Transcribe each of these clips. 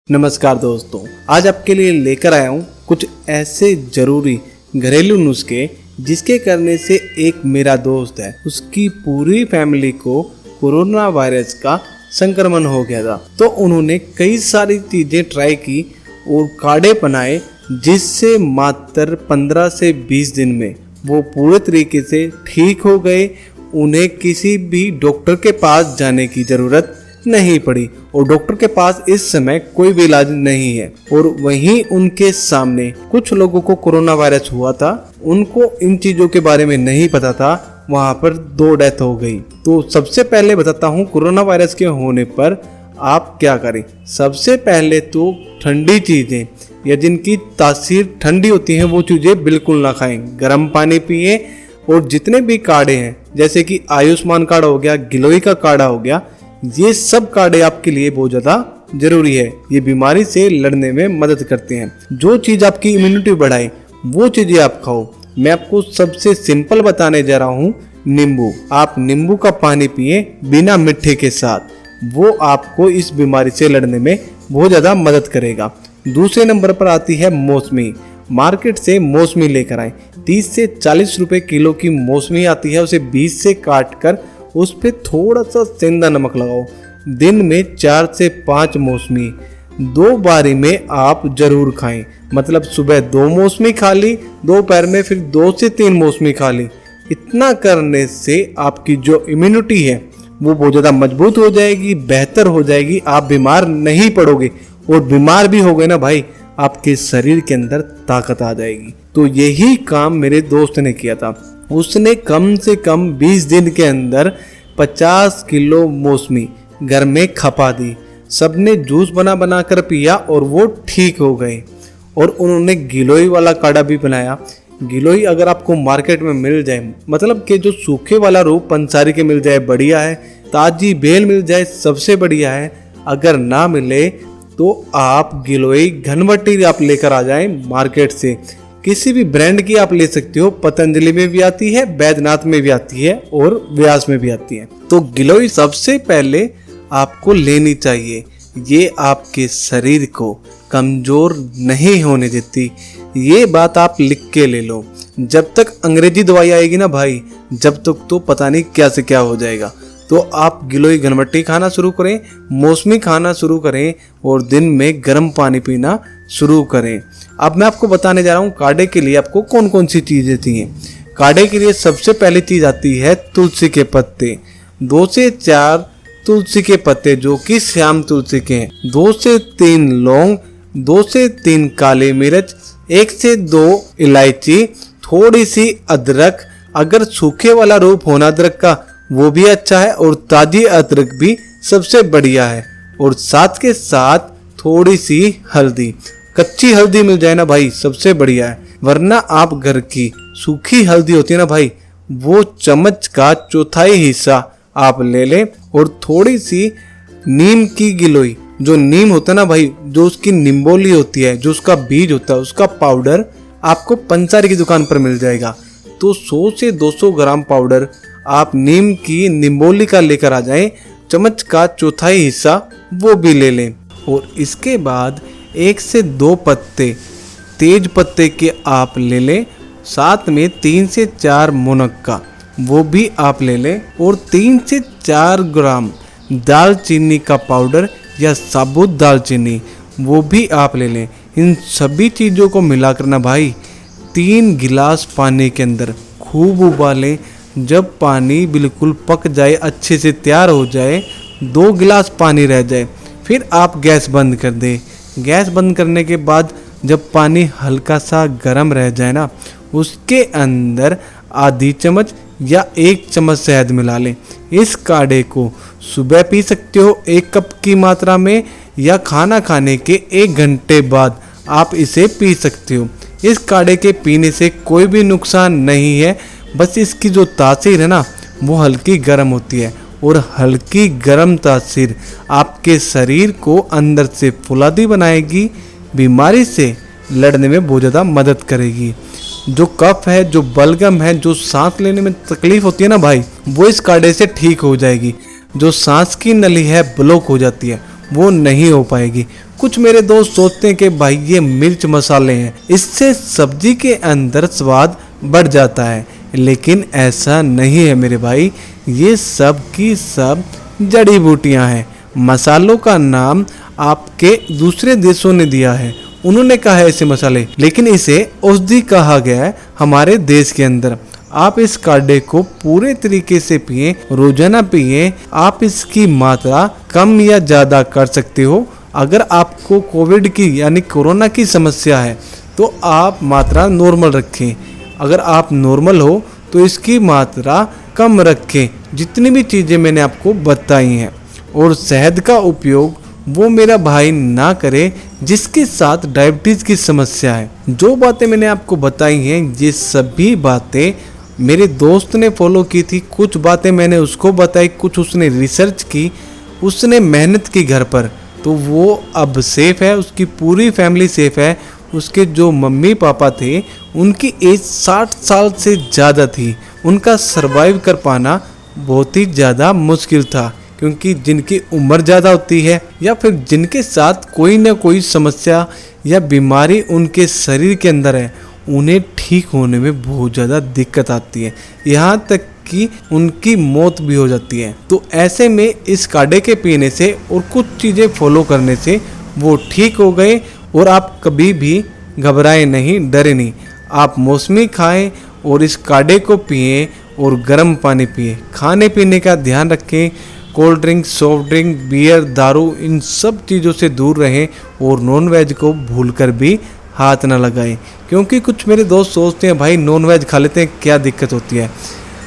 नमस्कार दोस्तों, आज आपके लिए लेकर आया हूँ कुछ ऐसे ज़रूरी घरेलू नुस्खे जिसके करने से एक मेरा दोस्त है, उसकी पूरी फैमिली को कोरोना वायरस का संक्रमण हो गया था। तो उन्होंने कई सारी चीज़ें ट्राई की और काढ़े बनाए जिससे मात्र 15 से 20 दिन में वो पूरे तरीके से ठीक हो गए। उन्हें किसी भी डॉक्टर के पास जाने की ज़रूरत नहीं पड़ी और डॉक्टर के पास इस समय कोई भी इलाज नहीं है। और वहीं उनके सामने कुछ लोगों को कोरोना वायरस हुआ था, उनको इन चीज़ों के बारे में नहीं पता था, वहां पर 2 डेथ हो गई। तो सबसे पहले बताता हूँ कोरोना वायरस के होने पर आप क्या करें। सबसे पहले तो ठंडी चीज़ें या जिनकी तासीर ठंडी होती है वो चीज़ें बिल्कुल ना खाएं। गर्म पानी पिए और जितने भी काढ़े हैं जैसे कि आयुष्मान काढ़ा हो गया, गिलोय का काढ़ा हो गया, ये सब काढ़े आपके लिए बहुत ज़्यादा जरूरी है। ये बीमारी से लड़ने में मदद करते हैं। जो चीज़ आपकी इम्यूनिटी बढ़ाए वो चीज़ें आप खाओ। मैं आपको सबसे सिंपल बताने जा रहा हूँ, नींबू। आप नींबू का पानी पिए बिना मिट्टी के साथ, वो आपको इस बीमारी से लड़ने में बहुत ज़्यादा मदद करेगा। दूसरे नंबर पर आती है मौसमी। मार्केट से मौसमी लेकर आए। 30 से 40 रुपए किलो की मौसमी आती है, उसे 20 से काट कर उस पर थोड़ा सा सेंधा नमक लगाओ। दिन में 4 से 5 मौसमी 2 बारी में आप जरूर खाएं। मतलब सुबह 2 मौसमी खा ली, दोपहर में फिर 2 से 3 मौसमी खा ली। इतना करने से आपकी जो इम्यूनिटी है वो बहुत ज़्यादा मजबूत हो जाएगी, बेहतर हो जाएगी। आप बीमार नहीं पड़ोगे और बीमार भी हो गए ना भाई, आपके शरीर के अंदर ताकत आ जाएगी। तो यही काम मेरे दोस्त ने किया था। उसने कम से कम 20 दिन के अंदर 50 किलो मौसमी घर में खपा दी। सबने जूस बना कर पिया और वो ठीक हो गए। और उन्होंने गिलोय वाला काढ़ा भी बनाया। गिलोय अगर आपको मार्केट में मिल जाए, मतलब कि जो सूखे वाला रूप पंसारी के मिल जाए बढ़िया है, ताजी बेल मिल जाए सबसे बढ़िया है। अगर ना मिले तो आप गिलोय घनवटी आप लेकर आ जाएं मार्केट से। किसी भी ब्रांड की आप ले सकते हो, पतंजलि में भी आती है, बैद्यनाथ में भी आती है और व्यास में भी आती है। तो गिलोय सबसे पहले आपको लेनी चाहिए। ये आपके शरीर को कमजोर नहीं होने देती। ये बात आप लिख के ले लो। जब तक अंग्रेजी दवाई आएगी ना भाई, जब तक तो पता नहीं क्या से क्या हो जाएगा। तो आप गिलोय घनवटी खाना शुरू करें, मौसमी खाना शुरू करें और दिन में गर्म पानी पीना शुरू करें। अब मैं आपको बताने जा रहा हूँ काढ़े के लिए आपको कौन कौन सी चीज़ें चाहिए। काढ़े के लिए सबसे पहली चीज़ आती है तुलसी के पत्ते। 2 से 4 तुलसी के पत्ते जो कि श्याम तुलसी के हैं, 2 से 3 लौंग, 2 से 3 काली मिर्च, 1 से 2 इलायची, थोड़ी सी अदरक। अगर सूखे वाला रूप होना अदरक का वो भी अच्छा है और ताजी अदरक भी सबसे बढ़िया है। और साथ के साथ थोड़ी सी हल्दी, कच्ची हल्दी मिल जाए ना भाई सबसे बढ़िया है। वरना आप घर की सूखी हल्दी होती है ना भाई, वो चम्मच का 1/4 हिस्सा आप ले लें। और थोड़ी सी नीम की गिलोय, जो नीम होता है ना भाई, जो उसकी निम्बोली होती है, जो उसका बीज होता है, उसका पाउडर आपको पंसारी की दुकान पर मिल जाएगा। तो 100 से 200 ग्राम पाउडर आप नीम की निम्बोली का लेकर आ जाएं। चम्मच का 1/4 हिस्सा वो भी ले लें। और इसके बाद 1 से 2 पत्ते तेज पत्ते के आप ले लें। साथ में 3 से 4 मुनक्का वो भी आप ले लें। और 3 से 4 ग्राम दालचीनी का पाउडर या साबुत दालचीनी वो भी आप ले लें। इन सभी चीज़ों को मिलाकर ना भाई 3 गिलास पानी के अंदर खूब उबालें। जब पानी बिल्कुल पक जाए, अच्छे से तैयार हो जाए, 2 गिलास पानी रह जाए, फिर आप गैस बंद कर दें। गैस बंद करने के बाद जब पानी हल्का सा गर्म रह जाए ना, उसके अंदर आधी चम्मच या 1 चम्मच शहद मिला लें। इस काढ़े को सुबह पी सकते हो 1 कप की मात्रा में, या खाना खाने के 1 घंटे बाद आप इसे पी सकते हो। इस काढ़े के पीने से कोई भी नुकसान नहीं है, बस इसकी जो तासीर है ना वो हल्की गर्म होती है। और हल्की गर्म तासीर आपके शरीर को अंदर से फुलादी बनाएगी, बीमारी से लड़ने में बहुत ज़्यादा मदद करेगी। जो कफ है, जो बलगम है, जो सांस लेने में तकलीफ होती है ना भाई, वो इस काढ़े से ठीक हो जाएगी। जो सांस की नली है ब्लॉक हो जाती है, वो नहीं हो पाएगी। कुछ मेरे दोस्त सोचते हैं कि भाई ये मिर्च मसाले हैं, इससे सब्जी के अंदर स्वाद बढ़ जाता है, लेकिन ऐसा नहीं है मेरे भाई। ये सब की सब जड़ी बूटियां हैं। मसालों का नाम आपके दूसरे देशों ने दिया है, उन्होंने कहा है ऐसे मसाले, लेकिन इसे औषधि कहा गया है हमारे देश के अंदर। आप इस काढ़े को पूरे तरीके से पिए, रोजाना पिए। आप इसकी मात्रा कम या ज़्यादा कर सकते हो। अगर आपको कोविड की यानी कोरोना की समस्या है तो आप मात्रा नॉर्मल रखें। अगर आप नॉर्मल हो तो इसकी मात्रा कम रखें, जितनी भी चीज़ें मैंने आपको बताई हैं। और शहद का उपयोग वो मेरा भाई ना करे जिसके साथ डायबिटीज़ की समस्या है। जो बातें मैंने आपको बताई हैं ये सभी बातें मेरे दोस्त ने फॉलो की थी। कुछ बातें मैंने उसको बताई, कुछ उसने रिसर्च की, उसने मेहनत की घर पर, तो वो अब सेफ़ है, उसकी पूरी फैमिली सेफ़ है। उसके जो मम्मी पापा थे उनकी एज 60 साल से ज़्यादा थी, उनका सरवाइव कर पाना बहुत ही ज़्यादा मुश्किल था, क्योंकि जिनकी उम्र ज़्यादा होती है या फिर जिनके साथ कोई ना कोई समस्या या बीमारी उनके शरीर के अंदर है, उन्हें ठीक होने में बहुत ज़्यादा दिक्कत आती है, यहाँ तक कि उनकी मौत भी हो जाती है। तो ऐसे में इस काढ़े के पीने से और कुछ चीज़ें फॉलो करने से वो ठीक हो गए। और आप कभी भी घबराएं नहीं, डरे नहीं। आप मौसमी खाएं और इस काढ़े को पिएं और गर्म पानी पिएं। खाने पीने का ध्यान रखें, cold drink, soft drink, beer, दारू, इन सब चीज़ों से दूर रहें और नॉन वेज को भूलकर भी हाथ ना लगाएं। क्योंकि कुछ मेरे दोस्त सोचते हैं भाई नॉन वेज खा लेते हैं, क्या दिक्कत होती है।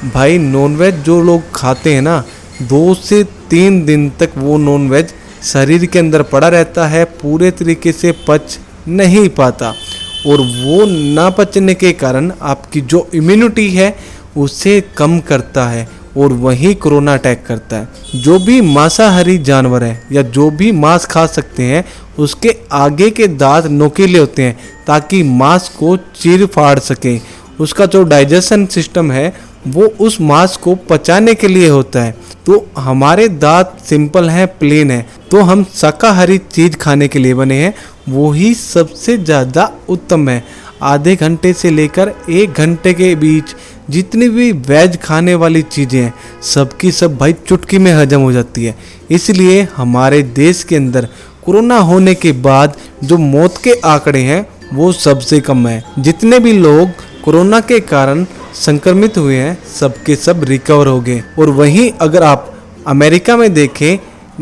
भाई नॉन वेज जो लोग खाते हैं ना, 2 से 3 दिन तक वो नॉन वेज शरीर के अंदर पड़ा रहता है, पूरे तरीके से पच नहीं पाता, और वो ना पचने के कारण आपकी जो इम्यूनिटी है उसे कम करता है और वही कोरोना अटैक करता है। जो भी मांसाहारी जानवर है या जो भी मांस खा सकते हैं, उसके आगे के दांत नोकीले होते हैं ताकि मांस को चीर फाड़ सके। उसका जो डाइजेशन सिस्टम है वो उस मांस को पचाने के लिए होता है। तो हमारे दांत सिंपल हैं, प्लेन है, तो हम शाकाहारी चीज़ खाने के लिए बने हैं, वो ही सबसे ज़्यादा उत्तम है। आधे घंटे से लेकर 1 घंटे के बीच जितनी भी वेज खाने वाली चीज़ें हैं सबकी सब भाई चुटकी में हजम हो जाती है। इसलिए हमारे देश के अंदर कोरोना होने के बाद जो मौत के आंकड़े हैं वो सबसे कम है। जितने भी लोग कोरोना के कारण संक्रमित हुए हैं सबके सब रिकवर हो गए। और वहीं अगर आप अमेरिका में देखें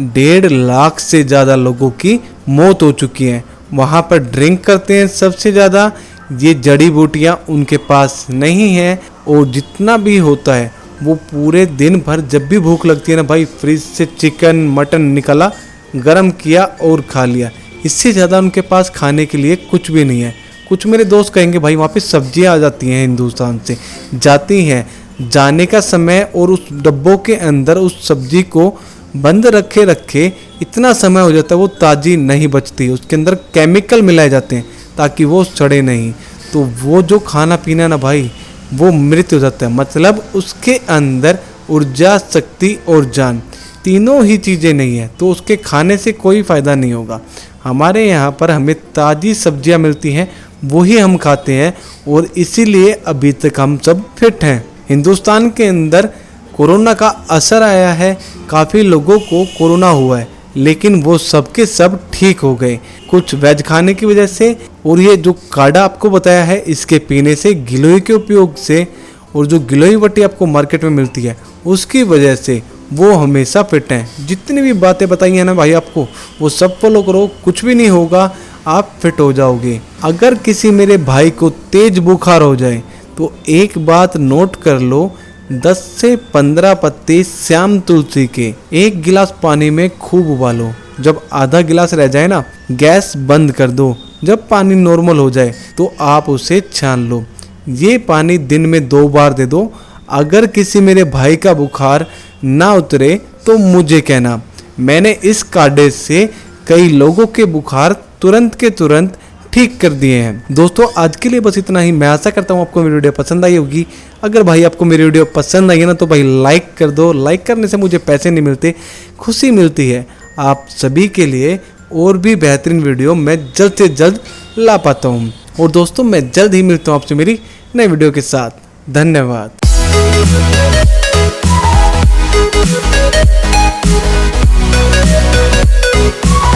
1.5 लाख से ज़्यादा लोगों की मौत हो चुकी है। वहाँ पर ड्रिंक करते हैं सबसे ज़्यादा, ये जड़ी बूटियाँ उनके पास नहीं हैं, और जितना भी होता है वो पूरे दिन भर जब भी भूख लगती है ना भाई, फ्रिज से चिकन मटन निकाला, गरम किया और खा लिया। इससे ज़्यादा उनके पास खाने के लिए कुछ भी नहीं है। कुछ मेरे दोस्त कहेंगे भाई वहाँ पे सब्जियाँ आ जाती हैं हिंदुस्तान से, जाती हैं, जाने का समय और उस डब्बों के अंदर उस सब्जी को बंद रखे रखे इतना समय हो जाता है वो ताज़ी नहीं बचती, उसके अंदर केमिकल मिलाए जाते हैं ताकि वो सड़े नहीं। तो वो जो खाना पीना ना भाई वो मृत हो जाता है, मतलब उसके अंदर ऊर्जा, शक्ति और जान तीनों ही चीज़ें नहीं है, तो उसके खाने से कोई फ़ायदा नहीं होगा। हमारे यहाँ पर हमें ताज़ी सब्जियाँ मिलती हैं, वही हम खाते हैं, और इसीलिए अभी तक हम सब फिट हैं। हिंदुस्तान के अंदर कोरोना का असर आया है, काफ़ी लोगों को कोरोना हुआ है, लेकिन वो सबके सब ठीक हो गए, कुछ वेज खाने की वजह से। और ये जो काढ़ा आपको बताया है इसके पीने से, गिलोय के उपयोग से, और जो गिलोय वटी आपको मार्केट में मिलती है उसकी वजह से वो हमेशा फिट हैं। जितनी भी बातें बताई हैं ना भाई आपको, वो सब फॉलो करो, कुछ भी नहीं होगा, आप फिट हो जाओगे। अगर किसी मेरे भाई को तेज बुखार हो जाए तो एक बात नोट कर लो, 10 से 15 पत्ते श्याम तुलसी के 1 गिलास पानी में खूब उबालो। जब आधा गिलास रह जाए ना, गैस बंद कर दो। जब पानी नॉर्मल हो जाए तो आप उसे छान लो। ये पानी दिन में 2 बार दे दो। अगर किसी मेरे भाई का बुखार ना उतरे तो मुझे कहना, मैंने इस काढ़े से कई लोगों के बुखार तुरंत के तुरंत ठीक कर दिए हैं। दोस्तों आज के लिए बस इतना ही। मैं आशा करता हूँ आपको मेरी वीडियो पसंद आई होगी। अगर भाई आपको मेरी वीडियो पसंद आई है ना तो भाई लाइक कर दो। लाइक करने से मुझे पैसे नहीं मिलते, खुशी मिलती है। आप सभी के लिए और भी बेहतरीन वीडियो मैं जल्द से जल्द ला पाता हूँ। और दोस्तों मैं जल्द ही मिलता हूँ आपसे मेरी नई वीडियो के साथ। धन्यवाद।